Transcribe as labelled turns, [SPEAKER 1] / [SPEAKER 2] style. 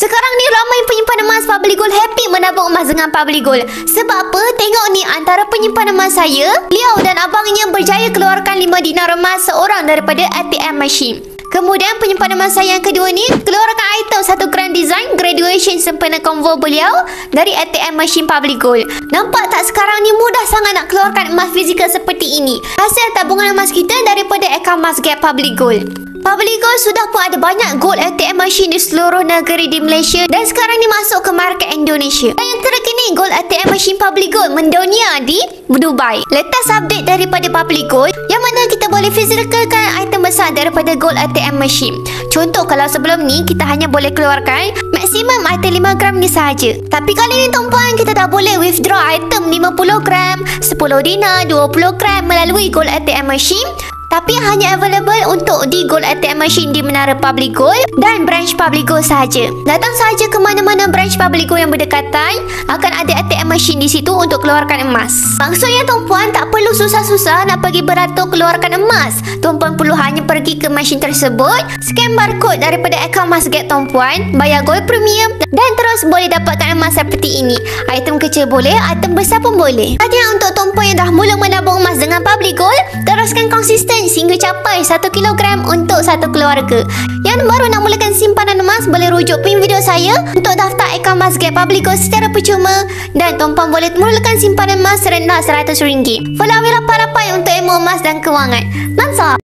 [SPEAKER 1] Sekarang ni ramai penyimpan emas Public Gold happy menabung emas dengan Public Gold. Sebab apa? Tengok ni, antara penyimpan emas saya, beliau dan abangnya berjaya keluarkan 5 dinar emas seorang daripada ATM machine. Kemudian penyimpan emas saya yang kedua ni keluarkan item 1 gram design graduation sempena convo beliau dari ATM machine Public Gold. Nampak tak sekarang ni mudah sangat nak keluarkan emas fizikal seperti ini. Hasil tabungan emas kita daripada akaun Masgap Public Gold. Public Gold sudah pun ada banyak gold ATM machine di seluruh negeri di Malaysia dan sekarang ni masuk ke market Indonesia. Dan yang terkini, gold ATM machine Public Gold mendunia di Dubai. Letas update daripada Public Gold yang mana kita boleh physicalkan item besar daripada gold ATM machine. Contoh, kalau sebelum ni kita hanya boleh keluarkan maksimum item 5 gram ni sahaja. Tapi kali ni tuan-puan, kita dah boleh withdraw item 50 gram, 10 dinar, 20 gram melalui gold ATM machine. Tapi hanya available untuk di Gold ATM Machine di Menara Public Gold dan branch Public Gold sahaja. Datang sahaja ke mana-mana branch Public Gold yang berdekatan, akan ada ATM Machine di situ untuk keluarkan emas. Maksudnya tuan-puan tak perlu susah-susah nak pergi beratur keluarkan emas. Tuan-puan perlu hanya pergi ke mesin tersebut, scan barcode daripada akaun Masgap tuan-puan, bayar gold premium dan terus boleh dapatkan emas seperti ini. Item kecil boleh, item besar pun boleh. Hanya untuk tuan-puan yang dah mula menabung emas dengan Public Gold, teruskan konsisten sehingga capai 1 kilogram untuk satu keluarga. Yang baru nak mulakan simpanan emas, boleh rujuk pin video saya untuk daftar akaun Masgap Public Gold secara percuma dan tuan-puan boleh mulakan simpanan emas serendah RM100. Follow rapat-rapat untuk ilmu emas dan kewangan. Mantap!